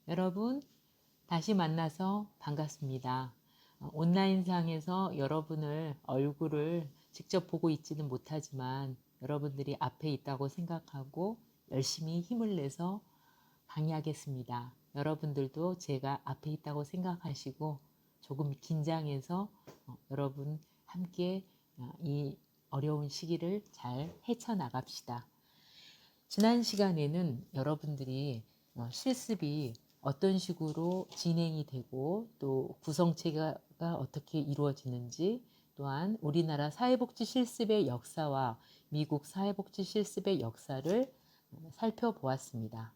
여러분, 다시 만나서 반갑습니다. 온라인상에서 여러분을 얼굴을 직접 보고 있지는 못하지만 여러분들이 앞에 있다고 생각하고 열심히 힘을 내서 강의하겠습니다. 여러분들도 제가 앞에 있다고 생각하시고 조금 긴장해서 여러분 함께 이 어려운 시기를 잘 헤쳐나갑시다. 지난 시간에는 여러분들이 실습이 어떤 식으로 진행이 되고 또 구성체가 어떻게 이루어지는지, 또한 우리나라 사회복지 실습의 역사와 미국 사회복지 실습의 역사를 살펴보았습니다.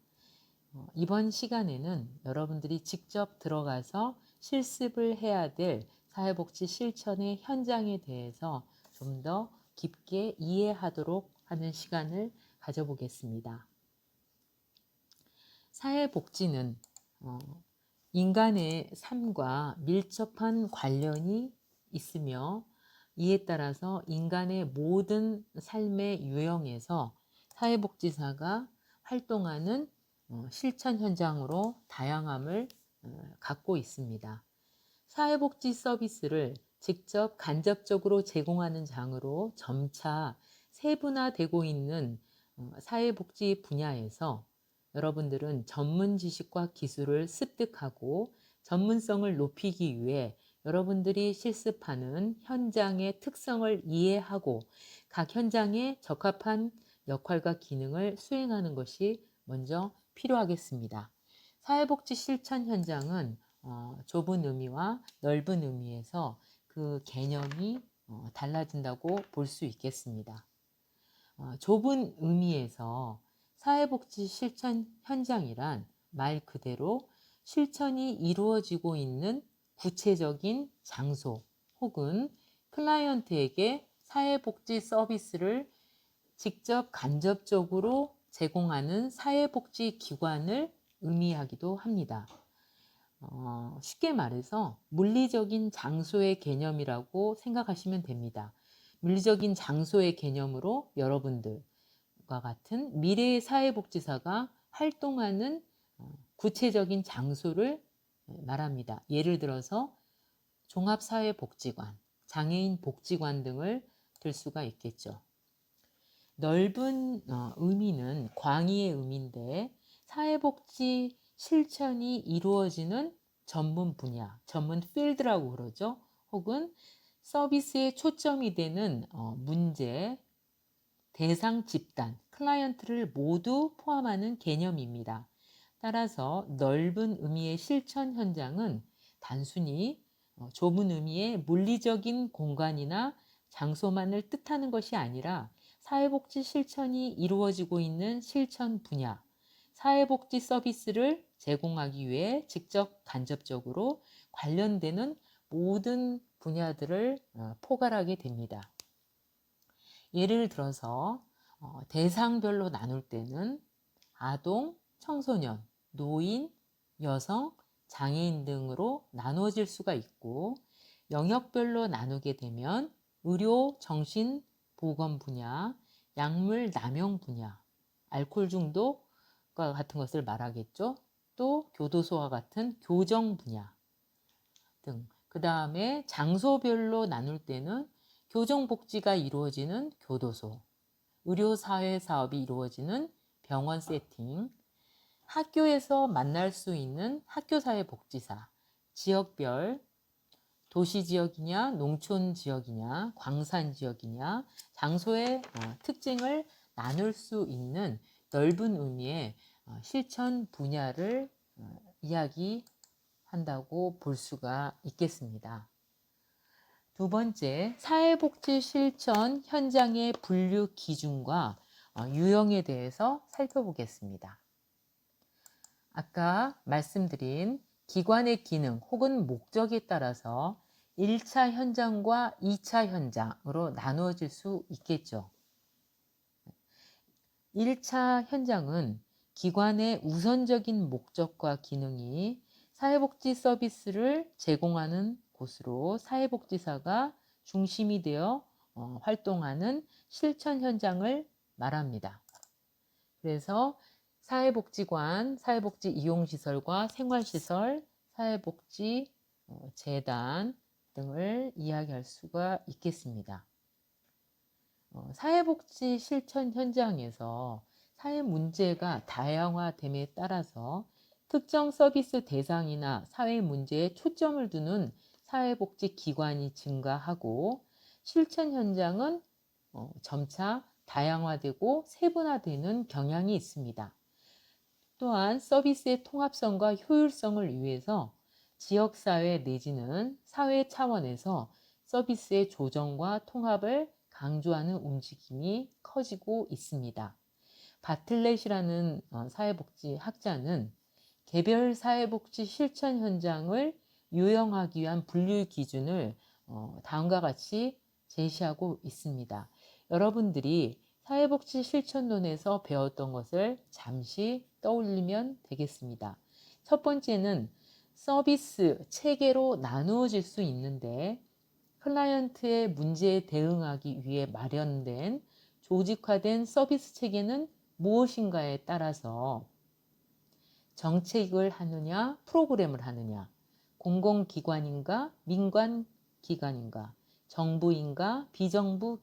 이번 시간에는 여러분들이 직접 들어가서 실습을 해야 될 사회복지 실천의 현장에 대해서 좀 더 깊게 이해하도록 하는 시간을 가져보겠습니다. 사회복지는 인간의 삶과 밀접한 관련이 있으며, 이에 따라서 인간의 모든 삶의 유형에서 사회복지사가 활동하는 실천 현장으로 다양함을 갖고 있습니다. 사회복지 서비스를 직접 간접적으로 제공하는 장으로 점차 세분화되고 있는 사회복지 분야에서 여러분들은 전문 지식과 기술을 습득하고 전문성을 높이기 위해 여러분들이 실습하는 현장의 특성을 이해하고 각 현장에 적합한 역할과 기능을 수행하는 것이 먼저 필요하겠습니다. 사회복지 실천 현장은 좁은 의미와 넓은 의미에서 그 개념이 달라진다고 볼 수 있겠습니다. 좁은 의미에서 사회복지 실천 현장이란 말 그대로 실천이 이루어지고 있는 구체적인 장소 혹은 클라이언트에게 사회복지 서비스를 직접 간접적으로 제공하는 사회복지 기관을 의미하기도 합니다. 쉽게 말해서 물리적인 장소의 개념이라고 생각하시면 됩니다. 물리적인 장소의 개념으로 여러분들과 같은 미래의 사회복지사가 활동하는 구체적인 장소를 말합니다. 예를 들어서 종합사회복지관, 장애인 복지관 등을 들 수가 있겠죠. 넓은 의미는 광의의 의미인데, 사회복지 실천이 이루어지는 전문 분야, 전문 필드라고 그러죠. 혹은 서비스의 초점이 되는 문제, 대상 집단, 클라이언트를 모두 포함하는 개념입니다. 따라서 넓은 의미의 실천 현장은 단순히 좁은 의미의 물리적인 공간이나 장소만을 뜻하는 것이 아니라 사회복지 실천이 이루어지고 있는 실천 분야, 사회복지 서비스를 제공하기 위해 직접 간접적으로 관련되는 모든 분야들을 포괄하게 됩니다. 예를 들어서 대상별로 나눌 때는 아동, 청소년, 노인, 여성, 장애인 등으로 나누어질 수가 있고, 영역별로 나누게 되면 의료, 정신, 보건 분야, 약물 남용 분야, 알코올 중독과 같은 것을 말하겠죠. 또 교도소와 같은 교정 분야 등. 그 다음에 장소별로 나눌 때는 교정복지가 이루어지는 교도소, 의료사회 사업이 이루어지는 병원 세팅, 학교에서 만날 수 있는 학교사회복지사, 지역별, 도시지역이냐, 농촌지역이냐, 광산지역이냐, 장소의 특징을 나눌 수 있는 넓은 의미의 실천 분야를 이야기한다고 볼 수가 있겠습니다. 두 번째, 사회복지 실천 현장의 분류 기준과 유형에 대해서 살펴보겠습니다. 아까 말씀드린 기관의 기능 혹은 목적에 따라서 1차 현장과 2차 현장으로 나누어질 수 있겠죠. 1차 현장은 기관의 우선적인 목적과 기능이 사회복지 서비스를 제공하는 곳으로 사회복지사가 중심이 되어 활동하는 실천 현장을 말합니다. 그래서 사회복지관, 사회복지 이용시설과 생활시설, 사회복지 재단 등을 이야기할 수가 있겠습니다. 사회복지 실천 현장에서 사회 문제가 다양화됨에 따라서 특정 서비스 대상이나 사회 문제에 초점을 두는 사회복지 기관이 증가하고 실천 현장은 점차 다양화되고 세분화되는 경향이 있습니다. 또한 서비스의 통합성과 효율성을 위해서 지역사회 내지는 사회 차원에서 서비스의 조정과 통합을 강조하는 움직임이 커지고 있습니다. 바틀렛이라는 사회복지 학자는 개별 사회복지 실천 현장을 요형하기 위한 분류 기준을 다음과 같이 제시하고 있습니다. 여러분들이 사회복지 실천론에서 배웠던 것을 잠시 떠올리면 되겠습니다. 첫 번째는 서비스 체계로 나누어질 수 있는데 클라이언트의 문제에 대응하기 위해 마련된 조직화된 서비스 체계는 무엇인가에 따라서 정책을 하느냐, 프로그램을 하느냐, 공공기관인가, 민간기관인가, 정부인가, 비정부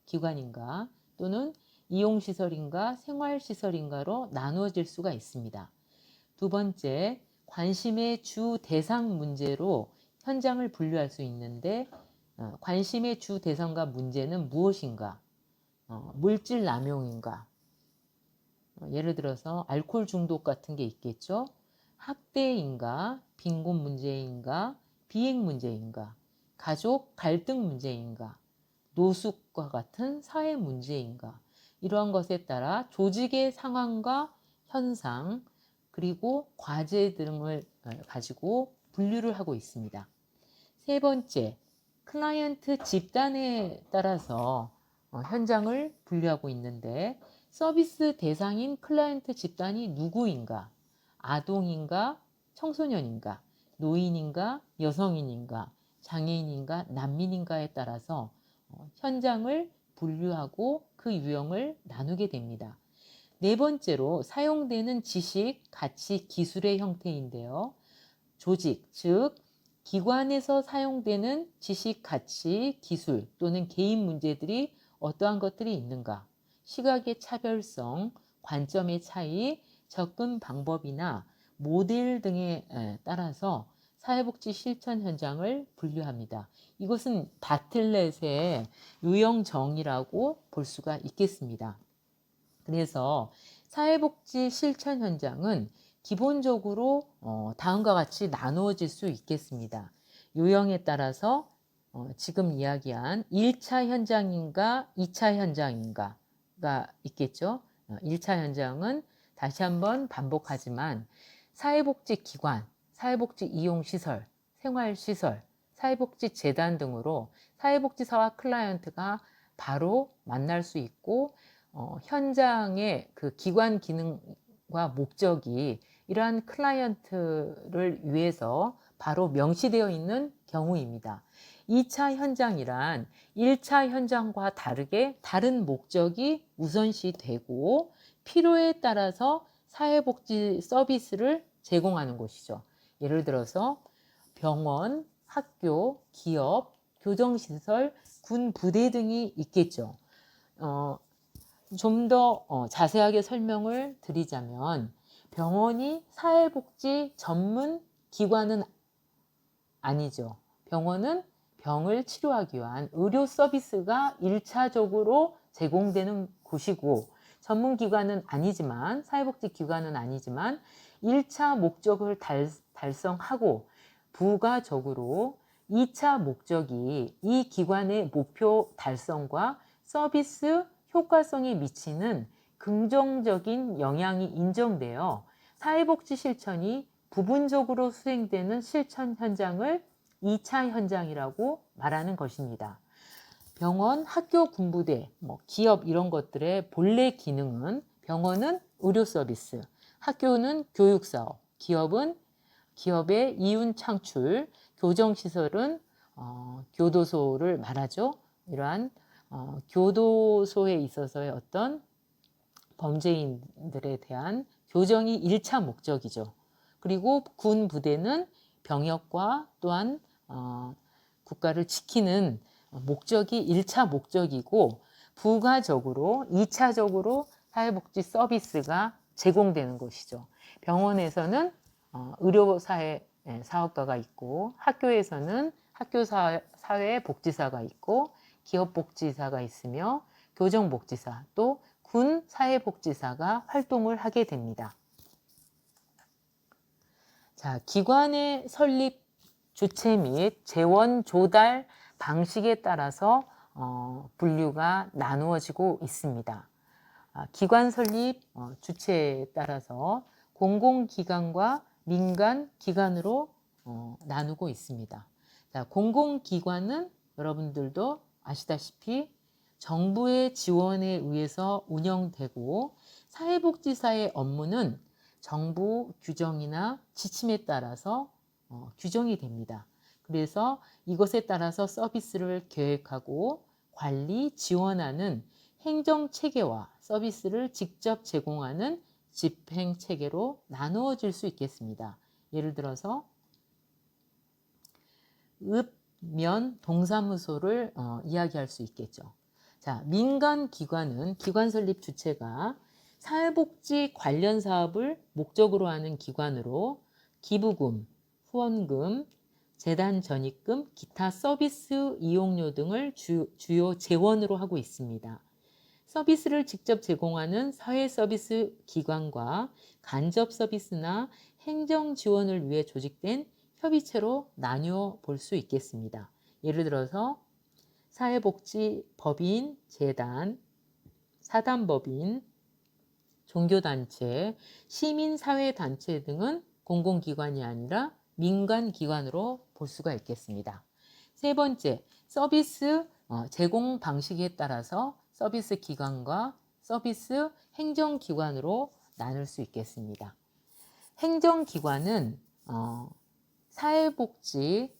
기관인가, 또는 이용시설인가, 생활시설인가로 나누어질 수가 있습니다. 두 번째, 관심의 주 대상 문제로 현장을 분류할 수 있는데 관심의 주 대상과 문제는 무엇인가? 물질 남용인가? 예를 들어서 알코올 중독 같은 게 있겠죠. 학대인가, 빈곤 문제인가, 비행 문제인가, 가족 갈등 문제인가, 노숙과 같은 사회 문제인가, 이러한 것에 따라 조직의 상황과 현상 그리고 과제 등을 가지고 분류를 하고 있습니다. 세 번째, 클라이언트 집단에 따라서 현장을 분류하고 있는데 서비스 대상인 클라이언트 집단이 누구인가? 아동인가? 청소년인가? 노인인가? 여성인인가? 장애인인가? 난민인가에 따라서 현장을 분류하고 그 유형을 나누게 됩니다. 네 번째로 사용되는 지식, 가치, 기술의 형태인데요. 조직, 즉 기관에서 사용되는 지식, 가치, 기술 또는 개인 문제들이 어떠한 것들이 있는가? 시각의 차별성, 관점의 차이, 접근 방법이나 모델 등에 따라서 사회복지 실천 현장을 분류합니다. 이것은 바틀렛의 유형정의라고 볼 수가 있겠습니다. 그래서 사회복지 실천 현장은 기본적으로 다음과 같이 나누어질 수 있겠습니다. 유형에 따라서 지금 이야기한 1차 현장인가 2차 현장인가가 있겠죠. 1차 현장은 다시 한번 반복하지만 사회복지기관, 사회복지 이용시설, 생활시설, 사회복지재단 등으로 사회복지사와 클라이언트가 바로 만날 수 있고 현장의 그 기관 기능과 목적이 이러한 클라이언트를 위해서 바로 명시되어 있는 경우입니다. 2차 현장이란 1차 현장과 다르게 다른 목적이 우선시 되고 필요에 따라서 사회복지 서비스를 제공하는 곳이죠. 예를 들어서 병원, 학교, 기업, 교정시설, 군 부대 등이 있겠죠. 좀 더 자세하게 설명을 드리자면 병원이 사회복지 전문 기관은 아니죠. 병원은 병을 치료하기 위한 의료 서비스가 1차적으로 제공되는 곳이고 전문기관은 아니지만 사회복지기관은 아니지만 1차 목적을 달성하고 부가적으로 2차 목적이 이 기관의 목표 달성과 서비스 효과성에 미치는 긍정적인 영향이 인정되어 사회복지 실천이 부분적으로 수행되는 실천 현장을 2차 현장이라고 말하는 것입니다. 병원, 학교, 군부대, 기업 이런 것들의 본래 기능은 병원은 의료 서비스, 학교는 교육 사업, 기업은 기업의 이윤 창출, 교정시설은 교도소를 말하죠. 이러한 교도소에 있어서의 어떤 범죄인들에 대한 교정이 1차 목적이죠. 그리고 군 부대는 병역과 또한 국가를 지키는 목적이 1차 목적이고, 부가적으로 2차적으로 사회복지 서비스가 제공되는 것이죠. 병원에서는 의료사회 사업가가 있고, 학교에서는 학교사회복지사가 있고, 기업복지사가 있으며, 교정복지사, 또 군 사회복지사가 활동을 하게 됩니다. 자, 기관의 설립 주체 및 재원 조달 방식에 따라서 분류가 나누어지고 있습니다. 기관 설립 주체에 따라서 공공기관과 민간기관으로 나누고 있습니다. 자, 공공기관은 여러분들도 아시다시피 정부의 지원에 의해서 운영되고, 사회복지사의 업무는 정부 규정이나 지침에 따라서 규정이 됩니다. 그래서 이것에 따라서 서비스를 계획하고 관리, 지원하는 행정체계와 서비스를 직접 제공하는 집행체계로 나누어질 수 있겠습니다. 예를 들어서 읍, 면, 동사무소를 이야기할 수 있겠죠. 자, 민간기관은 기관 설립 주체가 사회복지 관련 사업을 목적으로 하는 기관으로 기부금, 후원금, 재단 전입금, 기타 서비스 이용료 등을 주요 재원으로 하고 있습니다. 서비스를 직접 제공하는 사회 서비스 기관과 간접 서비스나 행정 지원을 위해 조직된 협의체로 나뉘어 볼 수 있겠습니다. 예를 들어서 사회복지법인, 재단, 사단법인, 종교단체, 시민사회단체 등은 공공기관이 아니라 민간기관으로 볼 수가 있겠습니다. 세 번째, 서비스 제공 방식에 따라서 서비스 기관과 서비스 행정기관으로 나눌 수 있겠습니다. 행정기관은 사회복지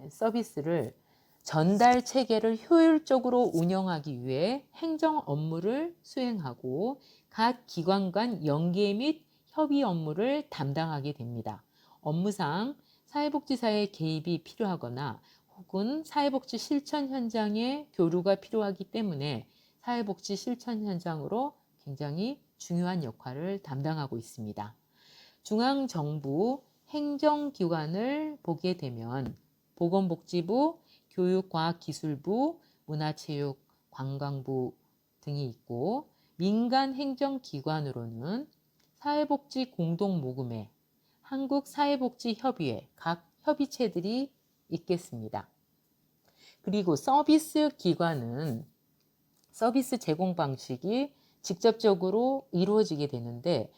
서비스를 전달 체계를 효율적으로 운영하기 위해 행정 업무를 수행하고 각 기관 간 연계 및 협의 업무를 담당하게 됩니다. 업무상 사회복지사의 개입이 필요하거나 혹은 사회복지 실천 현장에 교류가 필요하기 때문에 사회복지 실천 현장으로 굉장히 중요한 역할을 담당하고 있습니다. 중앙정부 행정기관을 보게 되면 보건복지부, 교육과학기술부, 문화체육관광부 등이 있고, 민간행정기관으로는 사회복지공동모금회, 한국사회복지협의회 각 협의체들이 있겠습니다. 그리고 서비스 기관은 서비스 제공 방식이 직접적으로 이루어지게 되는데,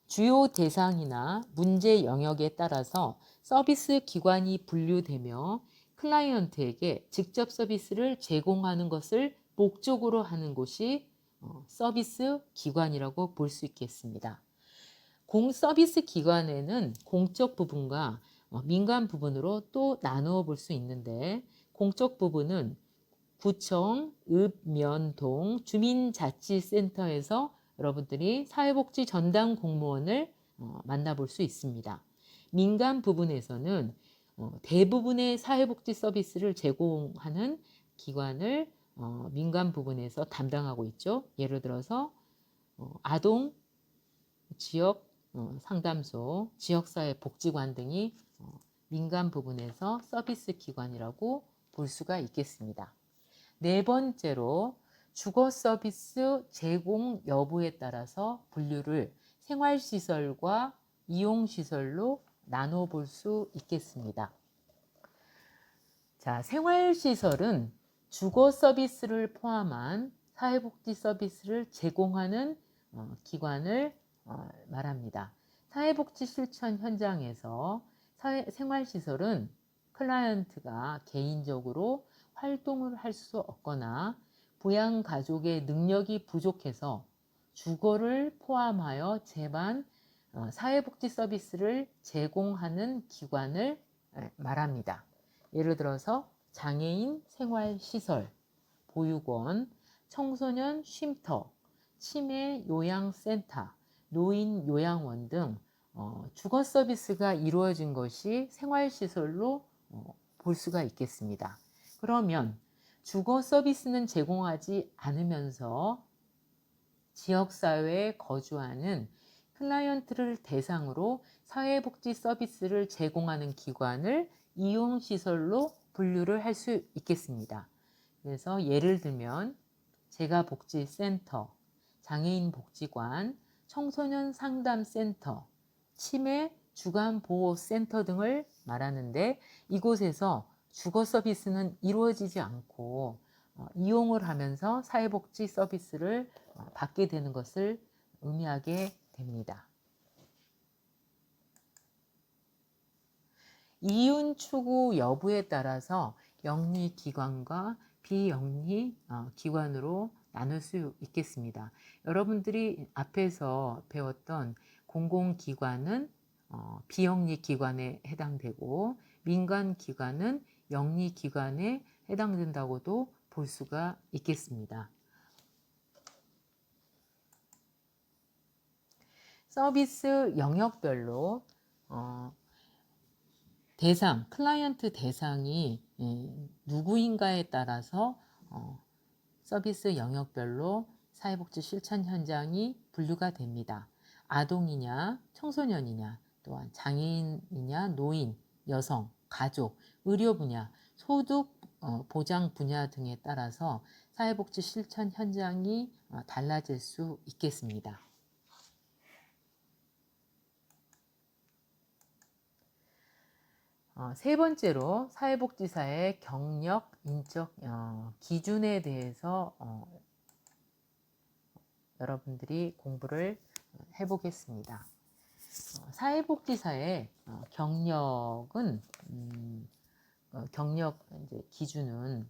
주요 대상이나 문제 영역에 따라서 서비스 기관이 분류되며 클라이언트에게 직접 서비스를 제공하는 것을 목적으로 하는 곳이 서비스 기관이라고 볼 수 있겠습니다. 서비스 기관에는 공적 부분과 민간 부분으로 또 나누어 볼 수 있는데, 공적 부분은 구청, 읍, 면, 동, 주민자치센터에서 여러분들이 사회복지 전담 공무원을 만나볼 수 있습니다. 민간 부분에서는 대부분의 사회복지 서비스를 제공하는 기관을 민간 부분에서 담당하고 있죠. 예를 들어서 아동 지역 상담소, 지역사회 복지관 등이 민간 부분에서 서비스 기관이라고 볼 수가 있겠습니다. 네 번째로 주거 서비스 제공 여부에 따라서 분류를 생활시설과 이용시설로 나눠 볼 수 있겠습니다. 자, 생활시설은 주거 서비스를 포함한 사회복지 서비스를 제공하는 기관을 말합니다. 사회복지 실천 현장에서 생활시설은 클라이언트가 개인적으로 활동을 할 수 없거나 부양가족의 능력이 부족해서 주거를 포함하여 재반 사회복지 서비스를 제공하는 기관을 말합니다. 예를 들어서 장애인 생활시설, 보육원, 청소년 쉼터, 치매 요양센터, 노인 요양원 등 주거 서비스가 이루어진 것이 생활시설로 볼 수가 있겠습니다. 그러면 주거 서비스는 제공하지 않으면서 지역사회에 거주하는 클라이언트를 대상으로 사회복지 서비스를 제공하는 기관을 이용시설로 분류를 할 수 있겠습니다. 그래서 예를 들면 재가복지센터, 장애인복지관, 청소년 상담센터, 치매 주간보호센터 등을 말하는데, 이곳에서 주거 서비스는 이루어지지 않고 이용을 하면서 사회복지 서비스를 받게 되는 것을 의미하게 됩니다. 이윤 추구 여부에 따라서 영리기관과 비영리 기관으로 나눌 수 있겠습니다. 여러분들이 앞에서 배웠던 공공기관은 비영리기관에 해당되고, 민간기관은 영리기관에 해당된다고도 볼 수가 있겠습니다. 서비스 영역별로 대상, 클라이언트 대상이 누구인가에 따라서 서비스 영역별로 사회복지 실천 현장이 분류가 됩니다. 아동이냐, 청소년이냐, 또한 장애인이냐, 노인, 여성, 가족, 의료 분야, 소득 보장 분야 등에 따라서 사회복지 실천 현장이 달라질 수 있겠습니다. 세 번째로 사회복지사의 경력, 인적 기준에 대해서 여러분들이 공부를 해보겠습니다. 사회복지사의 경력은 경력 기준은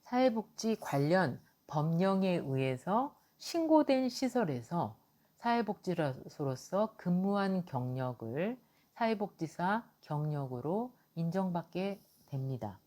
사회복지 관련 법령에 의해서 신고된 시설에서 사회복지사로서 근무한 경력을 사회복지사 경력으로 인정받게 됩니다.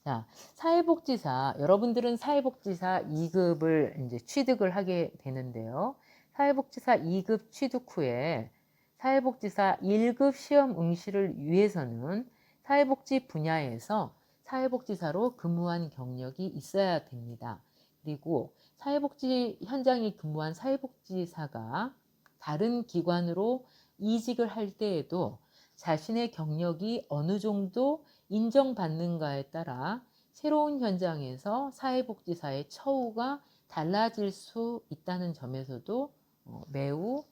자, 사회복지사, 여러분들은 사회복지사 2급을 이제 취득을 하게 되는데요. 사회복지사 2급 취득 후에 사회복지사 1급 시험 응시를 위해서는 사회복지 분야에서 사회복지사로 근무한 경력이 있어야 됩니다. 그리고 사회복지 현장에 근무한 사회복지사가 다른 기관으로 이직을 할 때에도 자신의 경력이 어느 정도 인정받는가에 따라 새로운 현장에서 사회복지사의 처우가 달라질 수 있다는 점에서도 매우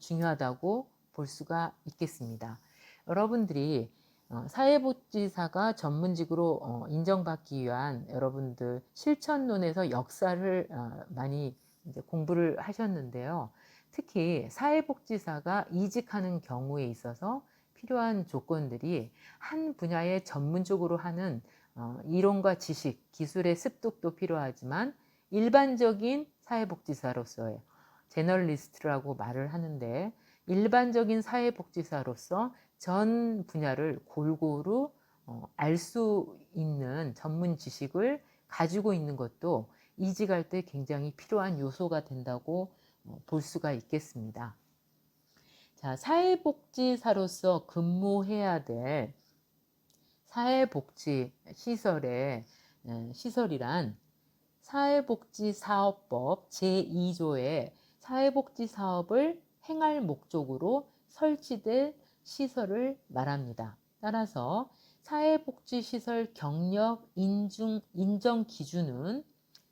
중요하다고 볼 수가 있겠습니다. 여러분들이 사회복지사가 전문직으로 인정받기 위한 여러분들 실천론에서 역사를 많이 이제 공부를 하셨는데요. 특히 사회복지사가 이직하는 경우에 있어서 필요한 조건들이 한 분야에 전문적으로 하는 이론과 지식, 기술의 습득도 필요하지만 일반적인 사회복지사로서의 제너럴리스트라고 말을 하는데, 일반적인 사회복지사로서 전 분야를 골고루 알 수 있는 전문 지식을 가지고 있는 것도 이직할 때 굉장히 필요한 요소가 된다고 볼 수가 있겠습니다. 자, 사회복지사로서 근무해야 될 사회복지 시설이란 사회복지사업법 제2조의 사회복지 사업을 행할 목적으로 설치될 시설을 말합니다. 따라서 사회복지시설 경력 인정 기준은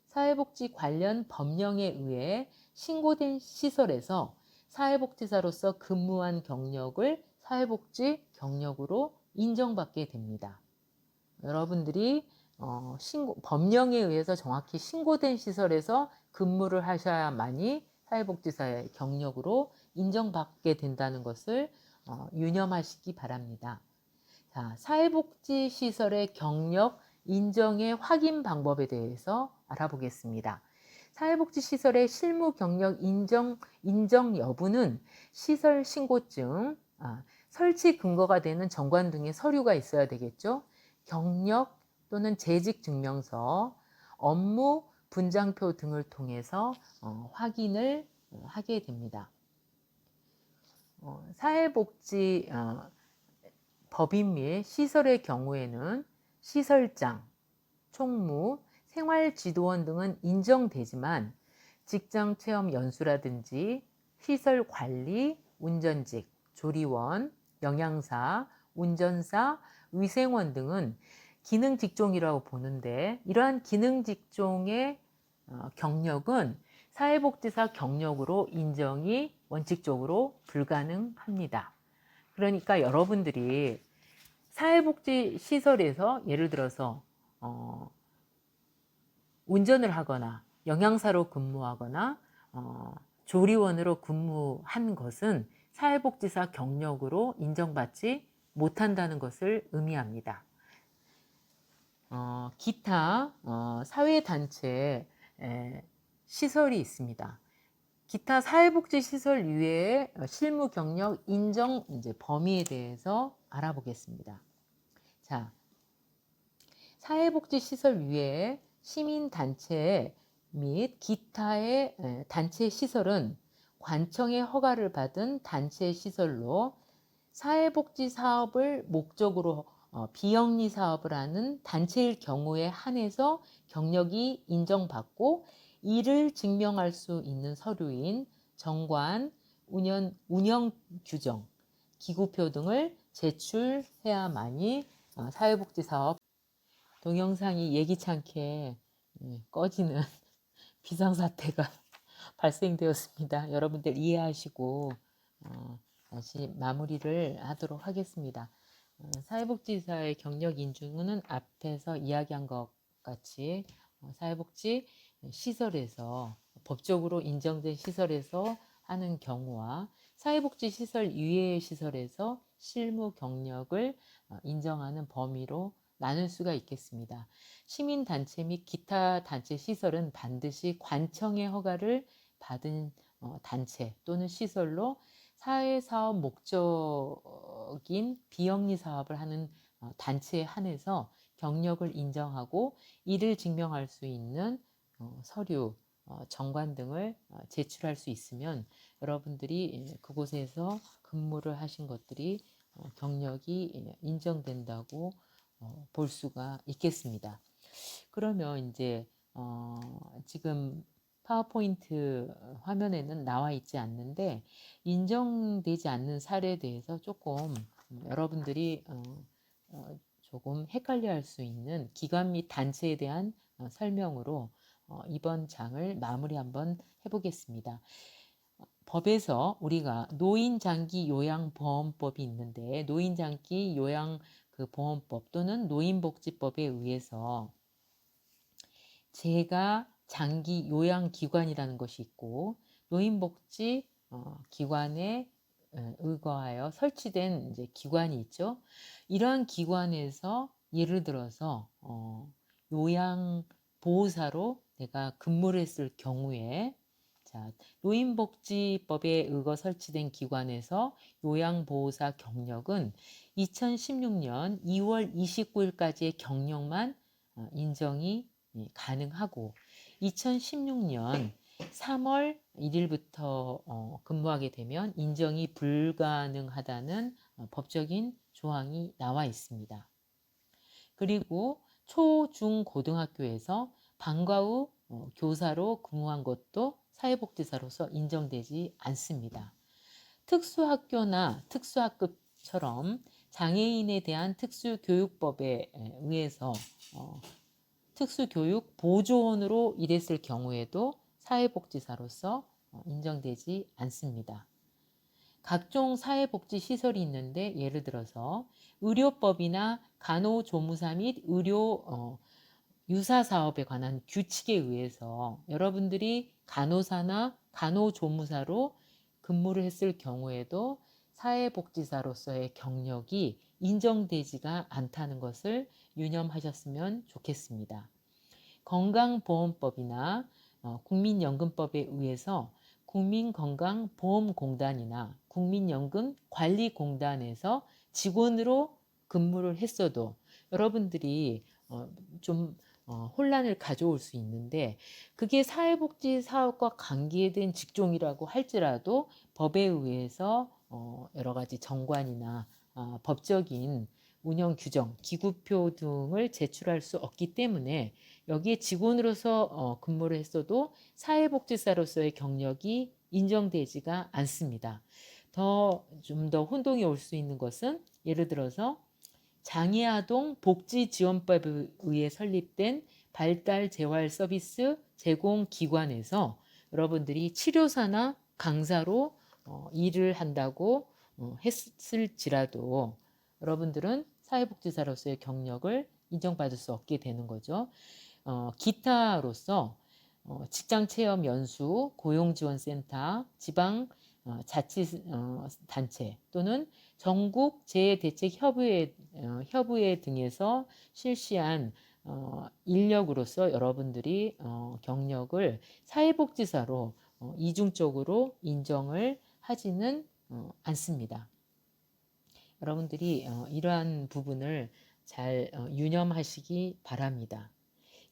사회복지 관련 법령에 의해 신고된 시설에서 사회복지사로서 근무한 경력을 사회복지 경력으로 인정받게 됩니다. 여러분들이 법령에 의해서 정확히 신고된 시설에서 근무를 하셔야만이 사회복지사의 경력으로 인정받게 된다는 것을 유념하시기 바랍니다. 자, 사회복지시설의 경력 인정의 확인 방법에 대해서 알아보겠습니다. 사회복지시설의 실무 경력 인정 여부는 시설 신고증, 설치 근거가 되는 정관 등의 서류가 있어야 되겠죠. 경력 또는 재직 증명서, 업무 분장표 등을 통해서 확인을 하게 됩니다. 사회복지 법인 및 시설의 경우에는 시설장, 총무, 생활지도원 등은 인정되지만 직장체험 연수라든지 시설관리, 운전직, 조리원, 영양사, 운전사, 위생원 등은 기능직종이라고 보는데 이러한 기능직종의 경력은 사회복지사 경력으로 인정이 원칙적으로 불가능합니다. 그러니까 여러분들이 사회복지시설에서 예를 들어서 운전을 하거나 영양사로 근무하거나 조리원으로 근무한 것은 사회복지사 경력으로 인정받지 못한다는 것을 의미합니다. 기타 사회단체 시설이 있습니다. 기타 사회복지시설 이외의 실무 경력 인정 범위에 대해서 알아보겠습니다. 자, 사회복지시설 이외에 시민단체 및 기타의 단체 시설은 관청의 허가를 받은 단체 시설로 사회복지 사업을 목적으로 비영리 사업을 하는 단체일 경우에 한해서 경력이 인정받고 이를 증명할 수 있는 서류인 정관, 운영 규정, 기구표 등을 제출해야만이 사회복지 사업 동영상이 예기치 않게 꺼지는 비상사태가 발생되었습니다. 여러분들 이해하시고 다시 마무리를 하도록 하겠습니다. 사회복지사의 경력 인증은 앞에서 이야기한 것 같이 사회복지 시설에서 법적으로 인정된 시설에서 하는 경우와 사회복지 시설 이외의 시설에서 실무 경력을 인정하는 범위로 나눌 수가 있겠습니다. 시민단체 및 기타 단체 시설은 반드시 관청의 허가를 받은 단체 또는 시설로 사회사업 목적인 비영리 사업을 하는 단체에 한해서 경력을 인정하고 이를 증명할 수 있는 서류, 정관 등을 제출할 수 있으면 여러분들이 그곳에서 근무를 하신 것들이 경력이 인정된다고 볼 수가 있겠습니다. 그러면 이제 지금 파워포인트 화면에는 나와 있지 않는데 인정되지 않는 사례에 대해서 조금 여러분들이 조금 헷갈려 할 수 있는 기관 및 단체에 대한 설명으로 이번 장을 마무리 한번 해보겠습니다. 법에서 우리가 노인장기 요양보험법이 있는데 노인장기 요양 보험법 또는 노인복지법에 의해서 제가 장기 요양기관이라는 것이 있고 노인복지 기관에 의거하여 설치된 이제 기관이 있죠. 이러한 기관에서 예를 들어서 요양보호사로 내가 근무를 했을 경우에 자, 노인복지법에 의거 설치된 기관에서 요양보호사 경력은 2016년 2월 29일까지의 경력만 인정이 가능하고 2016년 3월 1일부터 근무하게 되면 인정이 불가능하다는 법적인 조항이 나와 있습니다. 그리고 초, 중, 고등학교에서 방과 후 교사로 근무한 것도 사회복지사로서 인정되지 않습니다. 특수학교나 특수학급처럼 장애인에 대한 특수교육법에 의해서 특수교육 보조원으로 일했을 경우에도 사회복지사로서 인정되지 않습니다. 각종 사회복지 시설이 있는데 예를 들어서 의료법이나 간호조무사 및 의료 유사사업에 관한 규칙에 의해서 여러분들이 간호사나 간호조무사로 근무를 했을 경우에도 사회복지사로서의 경력이 인정되지가 않다는 것을 유념하셨으면 좋겠습니다. 건강보험법이나 국민연금법에 의해서 국민건강보험공단이나 국민연금관리공단에서 직원으로 근무를 했어도 여러분들이 좀 혼란을 가져올 수 있는데 그게 사회복지 사업과 관계된 직종이라고 할지라도 법에 의해서 여러 가지 정관이나 법적인 운영 규정, 기구표 등을 제출할 수 없기 때문에 여기에 직원으로서 근무를 했어도 사회복지사로서의 경력이 인정되지가 않습니다. 좀 더 혼동이 올 수 있는 것은 예를 들어서 장애아동 복지지원법에 의해 설립된 발달 재활 서비스 제공 기관에서 여러분들이 치료사나 강사로 일을 한다고 했을지라도 여러분들은 사회복지사로서의 경력을 인정받을 수 없게 되는 거죠. 기타로서 직장체험 연수, 고용지원센터, 지방 자치단체 또는 전국 재해대책협의회 등에서 실시한 인력으로서 여러분들이 경력을 사회복지사로 이중적으로 인정을 하지는 않습니다. 여러분들이 이러한 부분을 잘 유념하시기 바랍니다.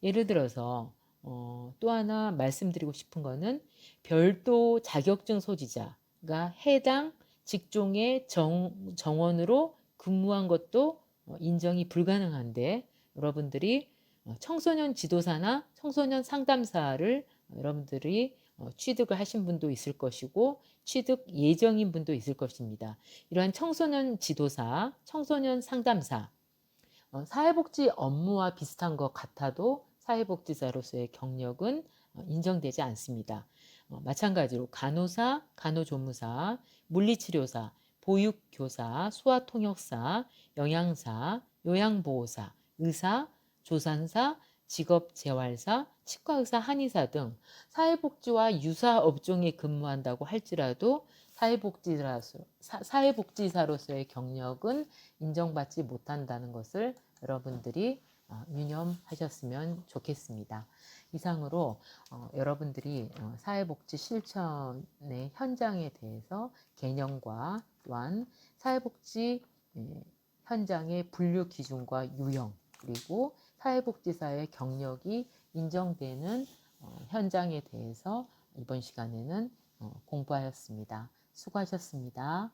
예를 들어서 또 하나 말씀드리고 싶은 거는 별도 자격증 소지자가 해당 직종의 정원으로 근무한 것도 인정이 불가능한데 여러분들이 청소년 지도사나 청소년 상담사를 여러분들이 취득을 하신 분도 있을 것이고 취득 예정인 분도 있을 것입니다. 이러한 청소년 지도사, 청소년 상담사, 사회복지 업무와 비슷한 것 같아도 사회복지사로서의 경력은 인정되지 않습니다. 마찬가지로 간호사, 간호조무사, 물리치료사, 보육교사, 수화통역사, 영양사, 요양보호사, 의사, 조산사, 직업재활사, 치과의사, 한의사 등 사회복지와 유사 업종에 근무한다고 할지라도 사회복지사로서의 경력은 인정받지 못한다는 것을 여러분들이 유념하셨으면 좋겠습니다. 이상으로 여러분들이 사회복지 실천의 현장에 대해서 개념과 또한 사회복지 현장의 분류 기준과 유형 그리고 사회복지사의 경력이 인정되는 현장에 대해서 이번 시간에는 공부하였습니다. 수고하셨습니다.